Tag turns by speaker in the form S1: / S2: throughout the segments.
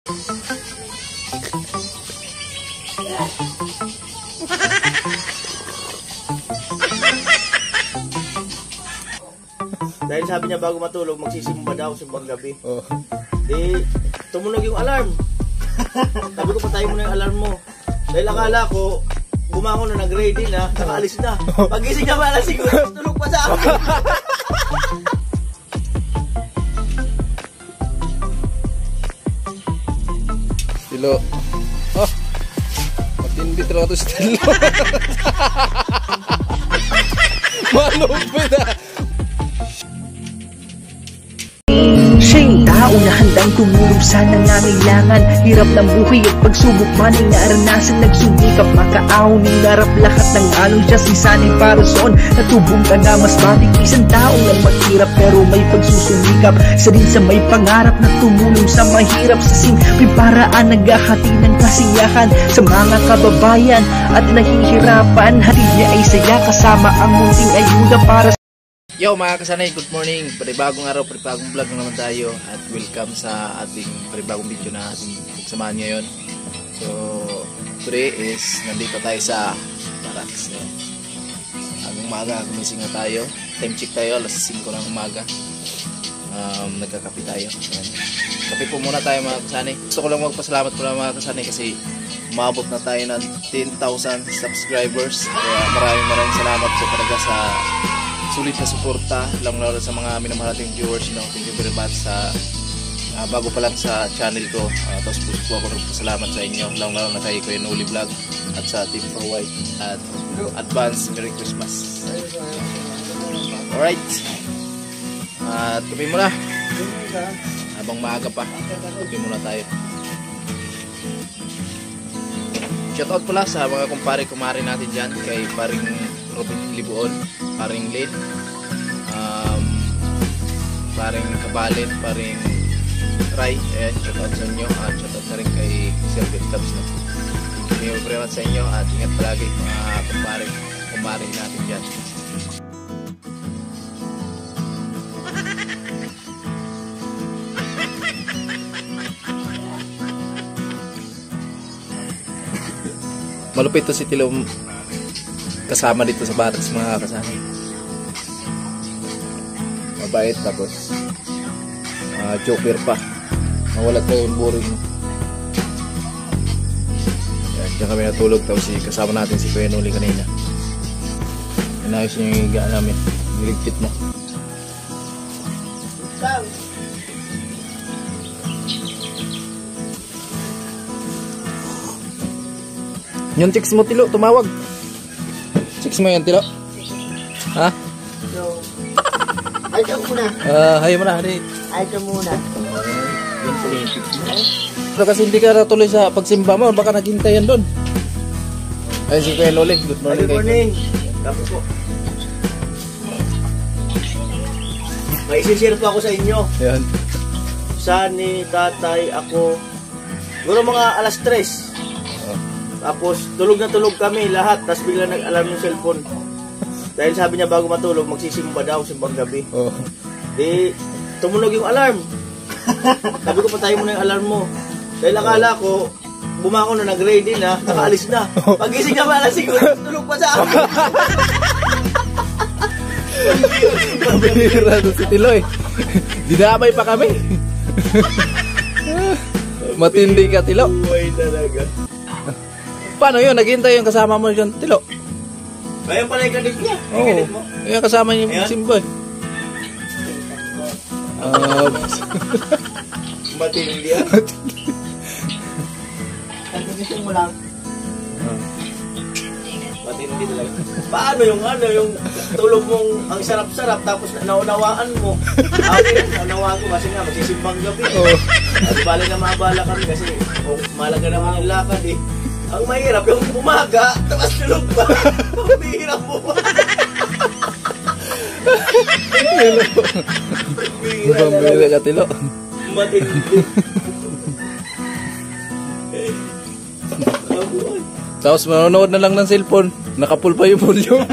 S1: Dahil sabi niya bago matulog, magsisimba daw simbang gabi. Di, tumunog yung alarm. Sabi ko, patayin mo na yung alarm mo. Dahil akala ko, bumangon na, nag-ready na, nakaalis na. Pag-gising niya ba alas 5, tulog pa sa akin.
S2: Stilo. Oh, matindi talaga ito Stilo. Malupit ah.
S3: Siya yung tao na handang tumulong sa nangangailangan. Hirap ng buhay at pagsubok man ay naranasan. Nagsumikap makaahon, hinarap lahat ng anong siya sisanay para soon. Natubong ka na mas matig, isang tao lang maghirap pero may pagsusumikap. Isa din sa may pangarap na tumulong sa mahirap. Sa simpleng paraan naghahati ng kasiyahan sa mga kababayan at nahihirapan. Hati niya ay saya kasama ang munting ayuda para.
S2: Yo mga kasanay, good morning. Panibagong araw, panibagong vlog na naman tayo. At welcome sa ating panibagong video na ating pagsamahan ngayon. So, today is nandito tayo sa barracks. Hanggang umaga, kumising na tayo. Time check tayo, alas 5 ng umaga. Nagkakape tayo. Kape po muna tayo mga kasanay. Gusto ko lang magpasalamat po lang mga kasanay kasi umabot na tayo ng 10,000 subscribers. Kaya maraming salamat po talaga sa sulit na suporta, lalo sa mga minamahal nating viewers, you know. Thank you very much sa bago pa lang sa channel ko. Tapos po ako nagpasalamat sa inyo, lalo na kay Kuya Noli Vlog at sa Team for White. At advance Merry Christmas. Alright, at tuloy muna habang maaga pa, tuloy muna tayo. Shoutout pala sa mga kumpare-kumare natin dyan, kay paring Robin Libuon, paring Lid, paring Kabalin, paring Ray, shoutout sa inyo at shoutout na rin kay Silver Clubs. Thank you very much sa inyo at ingat palagi mga kumpare natin dyan. Malupit to si Tilo kasama dito sa barracks mga kasanay. Mabait tapos joker pa. Mawala tayo yung boring. Diyan kami natulog tapos kasama natin si Kuya Noli kanina. Inayos niya yung higa namin. Niligpit mo. Yung chicks mo Tilo, tumawag. Chicks mo yan Tilo. Ha?
S1: No. Ay ka muna.
S2: Hayo mo na, hari.
S1: Ay ka muna.
S2: Yan po yung chicks mo. Pero kasi hindi ka natuloy sa pagsimba mo, baka naghintayan doon. Ayun si Kuya Noli. Good morning.
S1: Good morning. Tapos po. May isi-share po ako sa inyo.
S2: Yan.
S1: Sani, tatay, ako. Siguro mga alas 3. Tapos tulog na tulog kami lahat. Tapos bigla nag-alarm yung cellphone. Dahil sabi niya bago matulog, magsisimba daw simbang gabi. Di, tumunog yung alarm. Sabi ko, patayin mo na yung alarm mo. Dahil akala ko, bumangon na, nag-ready na, nakaalis na. Pag-gising niya ba alas 5, tulog pa sa akin.
S2: Kabira si Tilo eh. Dinamay pa kami. Matindi ka Tilo.
S1: Buhay talaga.
S2: Paano yun? Naghihintay yung kasama mo dyan Tilo?
S1: Kaya pala yung kadit niya.
S2: Oo. Yung kasama niya yung simba.
S1: Matindi yan. Pag-gising mo lang. Matindi talaga. Paano yung tulog mong ang sarap-sarap tapos naunawaan mo. Okay, naunawaan ko kasi nga magsisimbang gabi. At bali na maabala kami kasi malaga naman yung lakad eh. Ang mahirap yung umaga, tapos tulog pa. Mahirap mo pa.
S2: Bumili ka Tilo.
S1: Matindi.
S2: Tapos manonood na lang ng cellphone. Nakapul pa yung volume.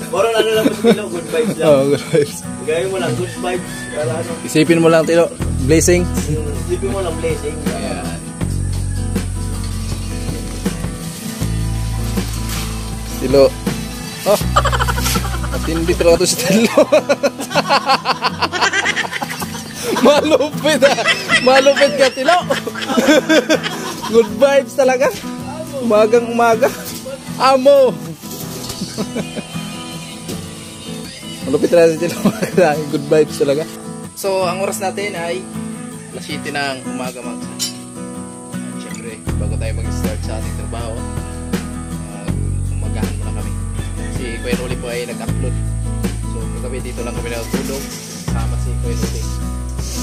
S1: Parang ano lang mas Tilo, good vibes lang.
S2: Oh, good vibes.
S1: Gawin mo lang, good vibes. Para ano.
S2: Isipin mo lang, Tilo. Blessing.
S1: Isipin mo lang, blessing.
S2: Ayan. Tilo. Oh. Matindi talaga to si Tilo. Malupit ah. Malupit ka, Tilo. Good vibes talaga. Umagang umaga. Amo. Malupit talaga si Tilo. Good vibes talaga. So, ang oras natin ay alas 7 ng umaga mga kasama. At syempre, bago tayo mag-start sa ating trabaho, umagahan muna kami. Si Kuya Noli po ay nag-upload. So, kagabi dito lang kami natutulog. Kasama si Kuya Noli.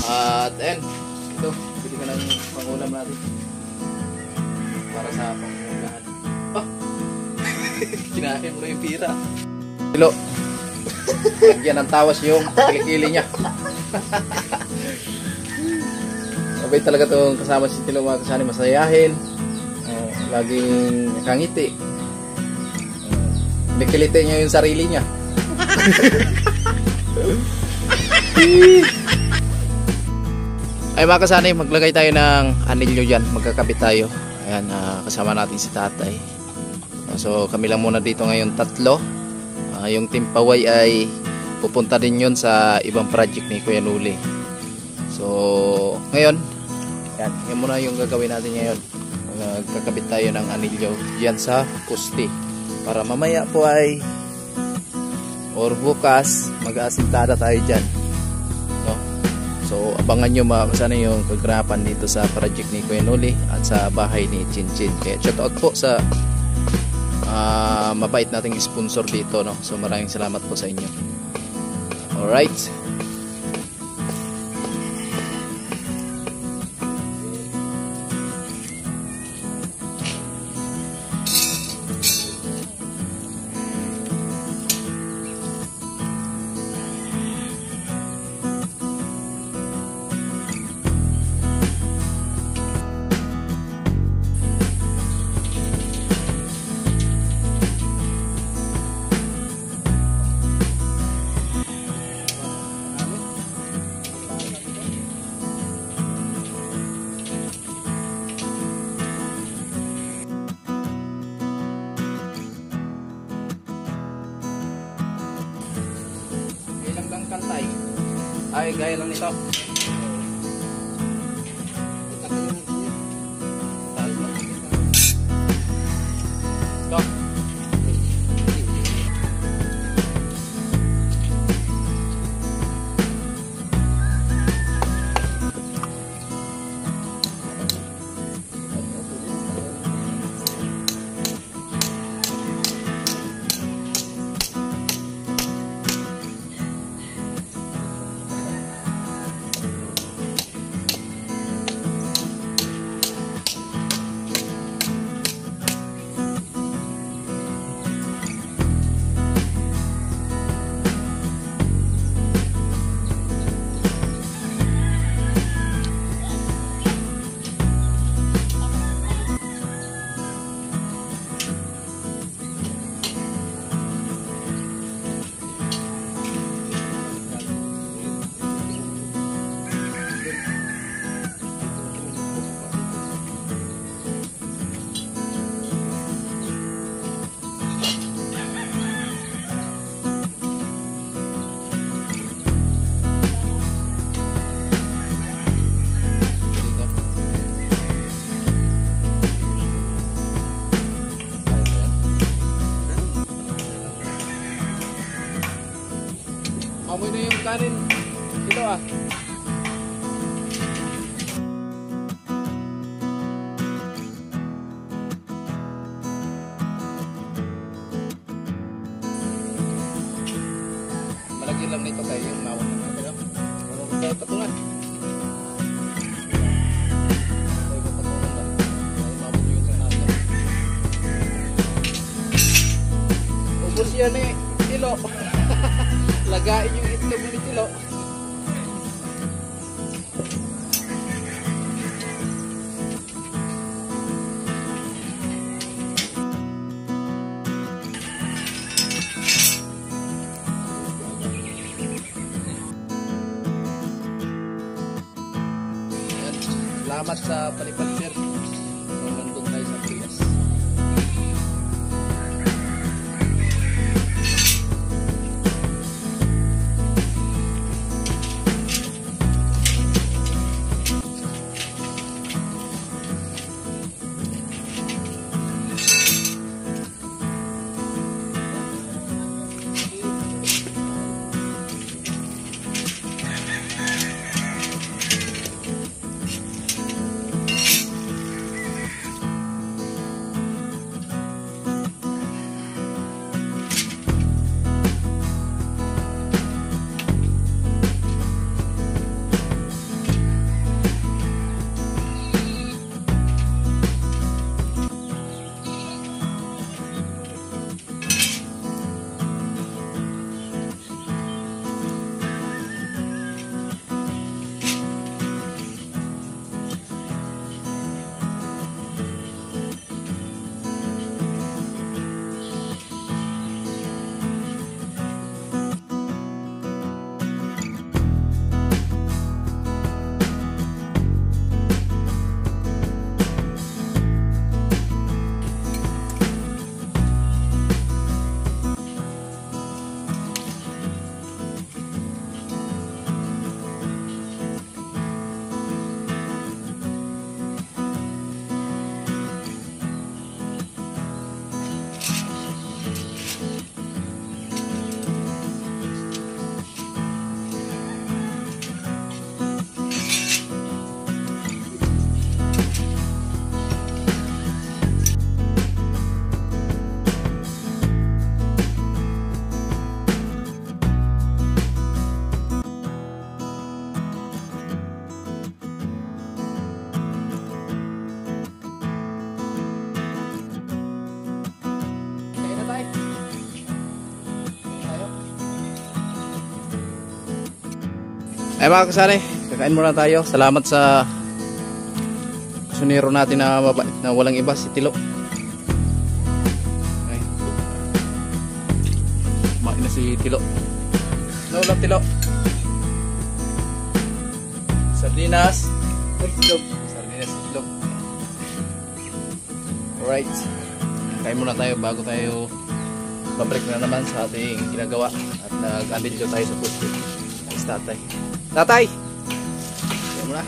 S2: At ayun, ito, pili ka ng pangulam natin. Para sa pangulahan. Oh! Kinahin mo na yung pira. Tilo. Lagyan ng tawas yung kilikili niya. Mabait talaga itong kasama si Tilo mga kasani, masayahin. Laging nakangiti. Bikilite niya yung sarili niya. Ay mga kasani, maglagay tayo ng anilyo dyan. Magkakabit tayo. Ayan, kasama natin si tatay. So kami lang muna dito ngayon, 3. Yung Team Paway ay pupunta din yun sa ibang project ni Kuya Noli. So ngayon, yan muna yung gagawin natin ngayon. Magkakabit tayo ng anilyo dyan sa poste. Para mamaya po ay or bukas mag-aasintada tayo dyan, no? So abangan nyo mga kasana yung kaganapan dito sa project ni Kuya Noli at sa bahay ni Chinchin. Kaya shout out po sa mabait nating sponsor dito, no? So maraming salamat po sa inyo. Alright. Kantay ay gaya lang nito. Amoy na yung kanin. Ito ah. Malagyan lang nito kayo yung nawag na mga. Ano kaya patungan? Ubus yan eh. Tilo. Lagain yung itlog ni Tilo. Salamat sa palipad sir. Kung nandun tayo sa Trias. Ay mga kasari, kakain muna tayo. Salamat sa kasunero natin na mabait na walang iba, si Tilo. Ay. Kumain na si Tilo. Ano ulam Tilo? Sardinas. Itlog. Sardinas itlog. Alright. Kain muna tayo bago tayo babalik na naman sa ating ginagawa. At nag-andito tayo sa pusto. Ayos tatay. Tatay! Ayan mo na.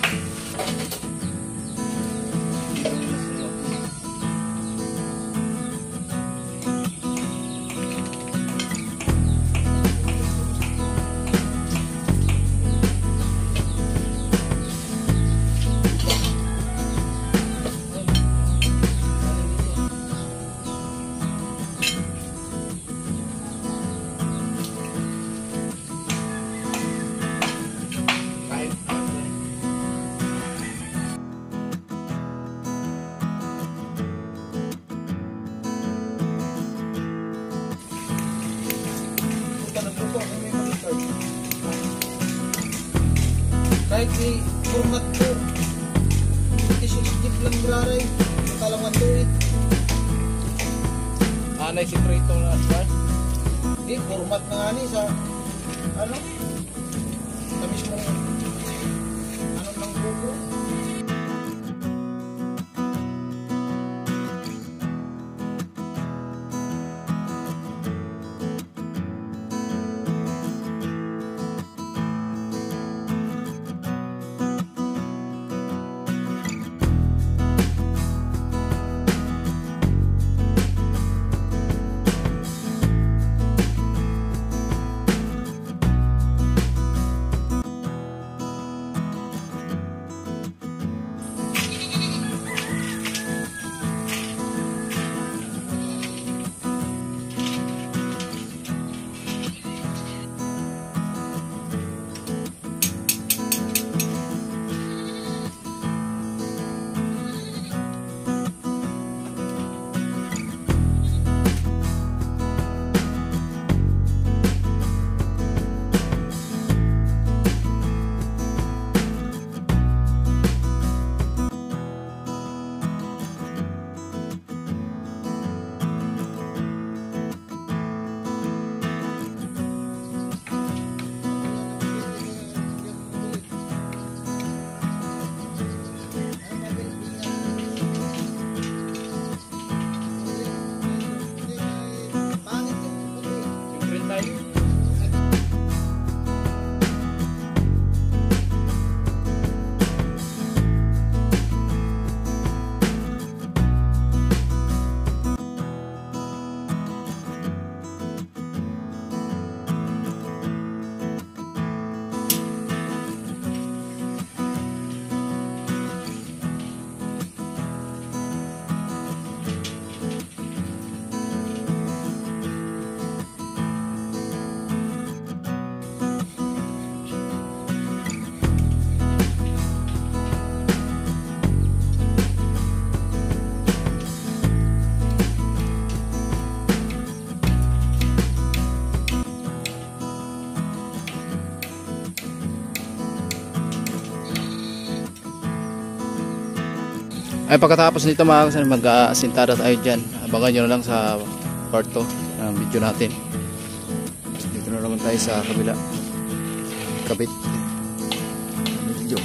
S4: Kahit si format ko, isip lang braray, nakalaman tuwid.
S2: Anay si Trito na aspan?
S4: Hindi, format na nga ni sa, ano, sa mismong, ano ng buko.
S2: Ay pagkatapos nito mga kasani, mag-asintada tayo dyan. Abangan nyo na lang sa part 2 ng video natin. Dito na naman tayo sa kabila. Kabit video.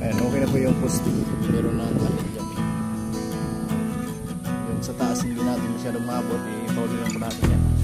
S2: Ayan, okay na po yung poste. Meron na ang ating dyan. Yung sa taas hindi natin masyadong maabot, i-pauli lang po natin yan.